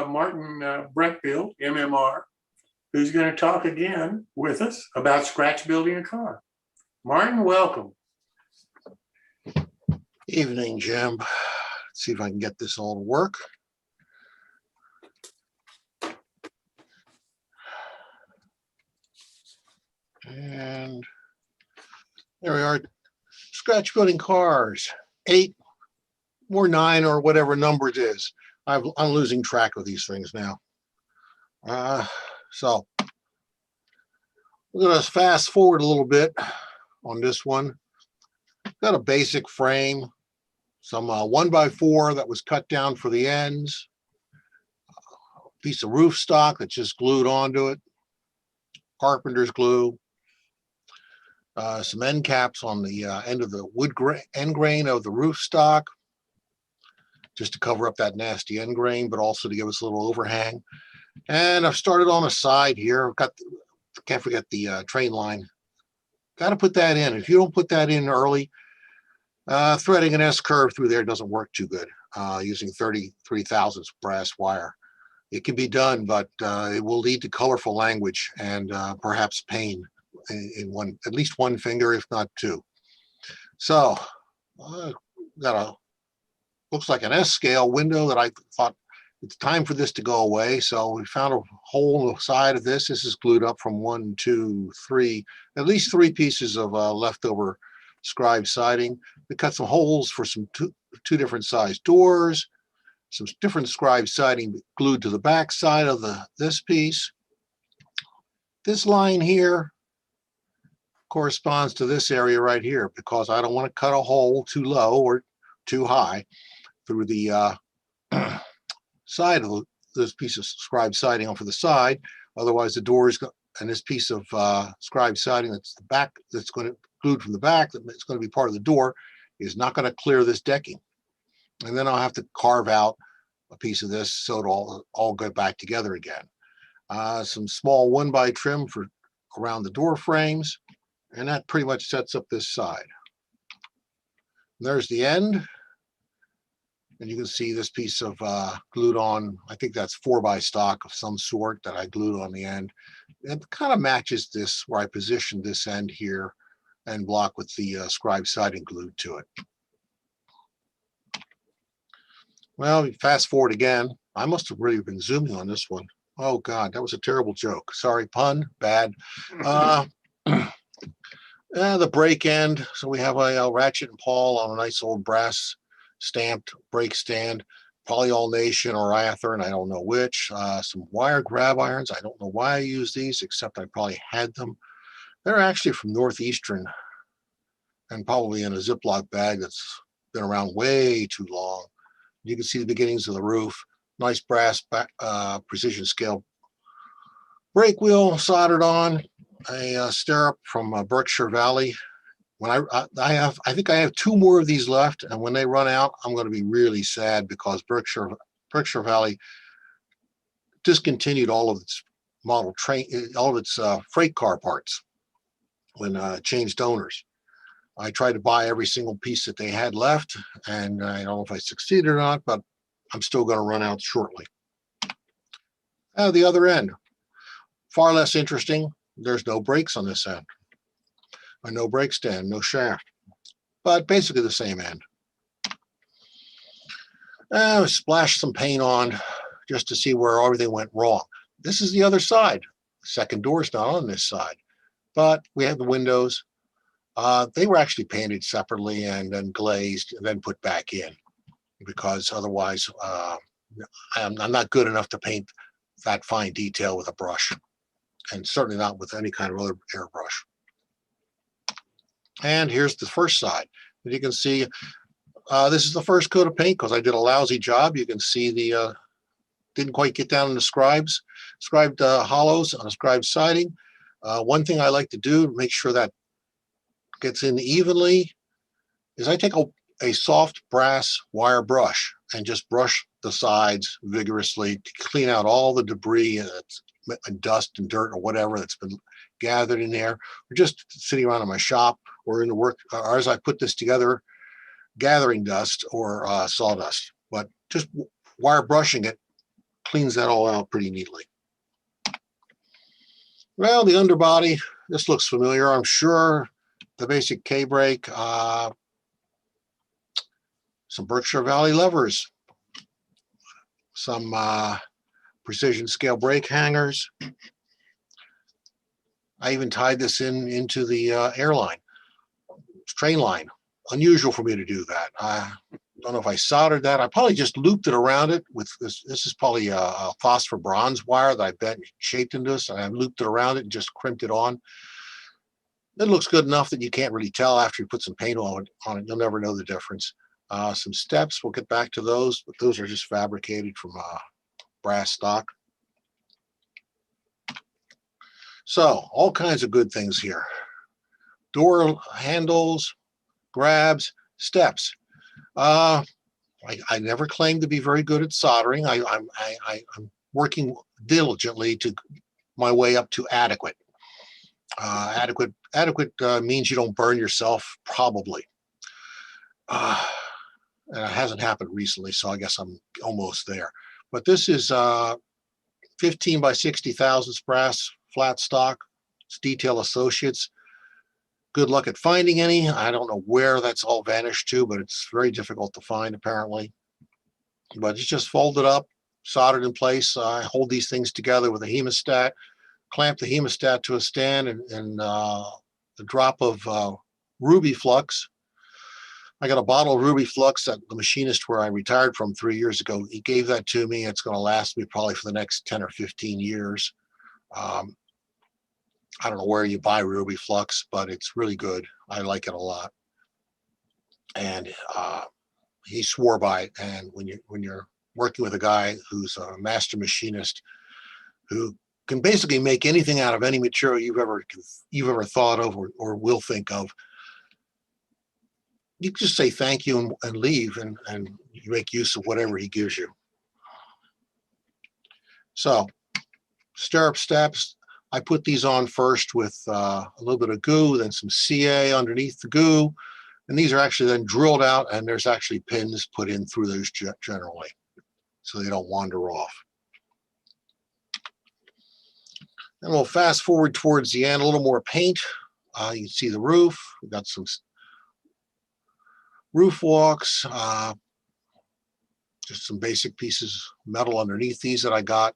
Martin Brechbiel MMR, who's going to talk again with us about scratch building a car. Martin, welcome. Evening, Jim. Let's see if I can get this all to work. And there we are. Scratch building cars, 8 or 9 or whatever number it is. I'm losing track of these things now. So we're going to fast forward a little bit on this one. Got a basic frame, some 1x4 that was cut down for the ends, a piece of roof stock that's just glued onto it, carpenter's glue, some end caps on the end of the end grain of the roof stock, just to cover up that nasty end grain, but also to give us a little overhang. And I've started on a side here. I've got, can't forget the train line. Got to put that in. If you don't put that in early, threading an S-curve through there doesn't work too good using 33 thousandths brass wire. It can be done, but it will lead to colorful language and perhaps pain in at least one finger, if not 2. So got a, looks like an S-scale window that I thought it's time for this to go away. So we found a hole in the side of this. This is glued up from 1, 2, 3, at least 3 pieces of leftover scribe siding. We cut some holes for some two different size doors, some different scribe siding glued to the back side of this piece. This line here corresponds to this area right here because I don't want to cut a hole too low or too high through the side of this piece of scribe siding off of the side. Otherwise, the doors and this piece of scribe siding that's the back, that's going to glued from the back, that's going to be part of the door, is not going to clear this decking. And then I'll have to carve out a piece of this so it'll all go back together again. Some small 1x trim for around the door frames, and that pretty much sets up this side. And there's the end. And you can see this piece of glued on, I think that's 4x stock of some sort that I glued on the end. It kind of matches this where I positioned this end here and block with the scribe siding glued to it. Well, fast forward again. I must have really been zooming on this one. Oh God, that was a terrible joke. Sorry, pun, bad. The brake end. So we have a ratchet and pawl on a nice old brass stamped brake stand, polyol nation or Iather, I don't know which. Some wire grab irons. I don't know why I use these, except I probably had them. They're actually from Northeastern and probably in a Ziploc bag that's been around way too long. You can see the beginnings of the roof. Nice brass precision scale brake wheel soldered on. A stirrup from Berkshire Valley. When I think I have 2 more of these left, and when they run out, I'm going to be really sad because Berkshire Valley discontinued all of its freight car parts when changed owners. I tried to buy every single piece that they had left, and I don't know if I succeeded or not, but I'm still going to run out shortly. The other end, far less interesting. There's no brakes on this end. No brake stand, no shaft, but basically the same end. Splash some paint on just to see where everything went wrong. This is the other side. The second door's not on this side, but we have the windows. They were actually painted separately and then glazed and then put back in because otherwise I'm not good enough to paint that fine detail with a brush, and certainly not with any kind of other airbrush. And here's the first side. You can see this is the first coat of paint because I did a lousy job. You can see the didn't quite get down in the scribed hollows on a scribe siding. One thing I like to do to make sure that gets in evenly is I take a soft brass wire brush and just brush the sides vigorously to clean out all the debris and dust and dirt or whatever that's been gathered in there, or just sitting around in my shop or in the work, or as I put this together, gathering dust or sawdust. But just wire brushing it cleans that all out pretty neatly. Well, the underbody, this looks familiar, I'm sure. The basic K-brake, some Berkshire Valley levers, some precision scale brake hangers. I even tied this into the airline, train line. Unusual for me to do that. I don't know if I soldered that. I probably just looped it around it with this. This is probably a phosphor bronze wire that I bet shaped into this. And I looped it around it and just crimped it on. It looks good enough that you can't really tell after you put some paint on it. You'll never know the difference. Some steps, we'll get back to those, but those are just fabricated from brass stock. So all kinds of good things here. Door handles, grabs, steps. I never claimed to be very good at soldering. I'm working diligently to my way up to adequate. Adequate means you don't burn yourself, probably. And it hasn't happened recently, so I guess I'm almost there. But this is 15 by 60 thousandths brass flat stock. It's Detail Associates. Good luck at finding any. I don't know where that's all vanished to, but it's very difficult to find apparently. But it's just folded up, soldered in place. I hold these things together with a hemostat, clamp the hemostat to a stand, and a drop of ruby flux. I got a bottle of ruby flux at the machinist where I retired from 3 years ago. He gave that to me. It's going to last me probably for the next 10 or 15 years. I don't know where you buy ruby flux, but it's really good. I like it a lot. And he swore by it. And when you're working with a guy who's a master machinist who can basically make anything out of any material you've ever thought of or will think of, you just say thank you and leave, and you make use of whatever he gives you. So stirrup steps, I put these on first with a little bit of goo, then some CA underneath the goo. And these are actually then drilled out, and there's actually pins put in through those generally, so they don't wander off. And we'll fast forward towards the end, a little more paint. You can see the roof. We've got some roof walks, just some basic pieces of metal underneath these that I got.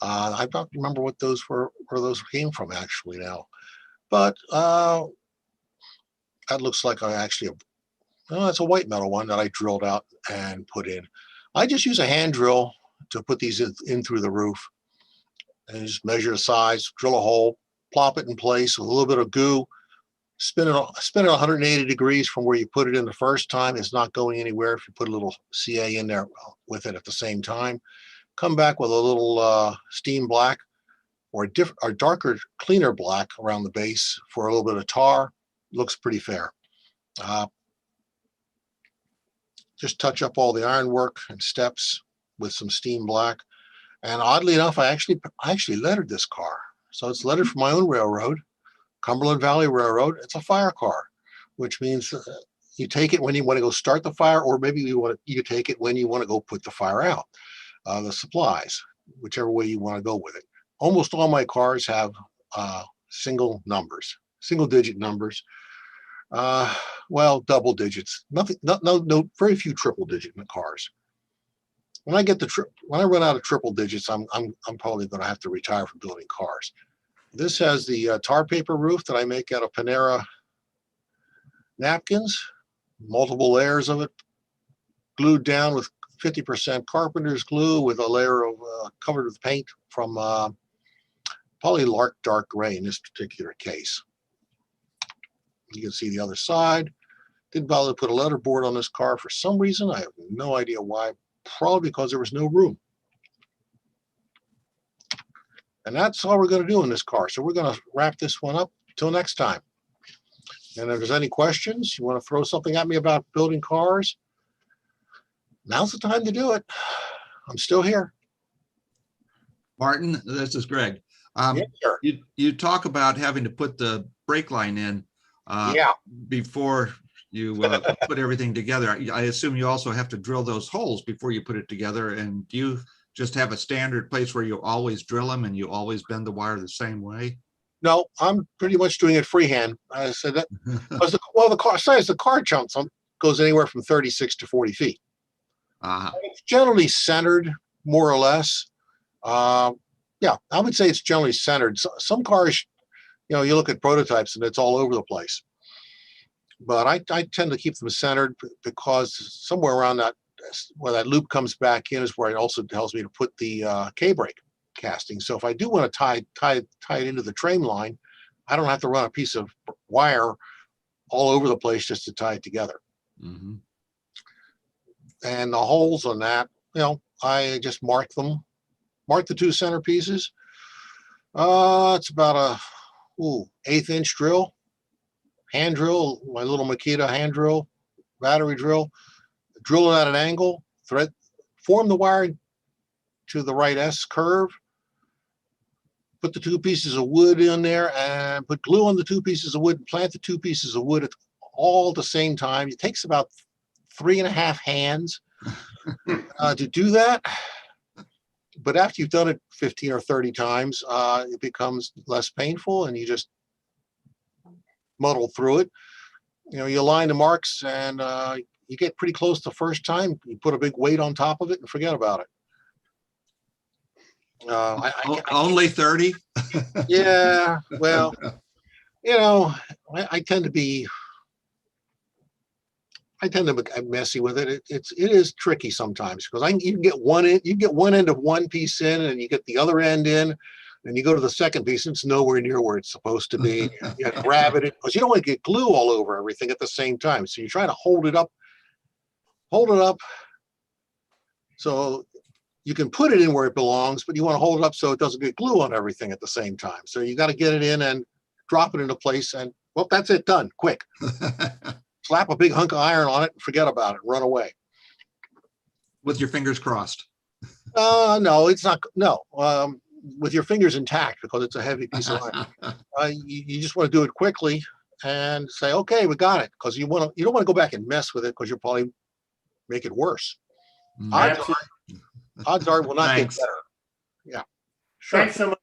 I don't remember what those were, where those came from actually now, but that looks like that's a white metal one that I drilled out and put in. I just use a hand drill to put these in through the roof, and just measure the size, drill a hole, plop it in place with a little bit of goo, spin it 180 degrees from where you put it in the first time. It's not going anywhere if you put a little CA in there with it at the same time. Come back with a little steam black or a darker, cleaner black around the base for a little bit of tar. Looks pretty fair. Just touch up all the ironwork and steps with some steam black. And oddly enough, I actually lettered this car. So it's lettered for my own railroad, Cumberland Valley Railroad. It's a fire car, which means you take it when you want to go start the fire, or maybe you take it when you want to go put the fire out. The supplies, whichever way you want to go with it. Almost all my cars have single digit numbers. Well, double digits. Nothing. No. Very few triple digit in the cars. When I run out of triple digits, I'm probably going to have to retire from building cars. This has the tar paper roof that I make out of Panera napkins, multiple layers of it, glued down with 50% carpenter's glue with a layer of covered with paint from Polylark dark gray in this particular case. You can see the other side. Didn't bother to put a letterboard on this car for some reason. I have no idea why. Probably because there was no room. And that's all we're going to do in this car. So we're going to wrap this one up until next time. And if there's any questions, you want to throw something at me about building cars, now's the time to do it. I'm still here. Martin, this is Greg. Yes, sir. You talk about having to put the brake line in before you put everything together. I assume you also have to drill those holes before you put it together. And do you just have a standard place where you always drill them and you always bend the wire the same way? No, I'm pretty much doing it freehand. I said that because the car size the car chunks goes anywhere from 36 to 40 feet. It's generally centered more or less. Yeah, I would say it's generally centered. Some cars, you know, you look at prototypes and it's all over the place. But I tend to keep them centered because somewhere around that, where that loop comes back in is where it also tells me to put the K-brake casting. So if I do want to tie it into the train line, I don't have to run a piece of wire all over the place just to tie it together. Mm-hmm. And the holes on that, you know, I just mark the 2 center pieces. It's about a 1/8 inch drill, hand drill, my little Makita hand drill, battery drill, drill it at an angle, form the wire to the right S curve, put the 2 pieces of wood in there and put glue on the 2 pieces of wood and plant the 2 pieces of wood all at the same time. It takes about 3.5 hands to do that. But after you've done it 15 or 30 times, it becomes less painful and you just muddle through it. You know, you line the marks and you get pretty close the first time. You put a big weight on top of it and forget about it. Only 30? Yeah, well, you know, I tend to be messy with it. It is tricky sometimes because you can get one end of one piece in and you get the other end in and you go to the second piece and it's nowhere near where it's supposed to be. You grab it because you don't want to get glue all over everything at the same time. So you try to hold it up so you can put it in where it belongs, but you want to hold it up so it doesn't get glue on everything at the same time. So you got to get it in and drop it into place and, well, that's it, done, quick. Slap a big hunk of iron on it and forget about it, run away. With your fingers crossed? No, it's not, no. With your fingers intact because it's a heavy piece of iron. You just want to do it quickly and say, okay, we got it. Because you don't want to go back and mess with it because you'll probably make it worse. Odds are it will not get better. Yeah. Thanks so much,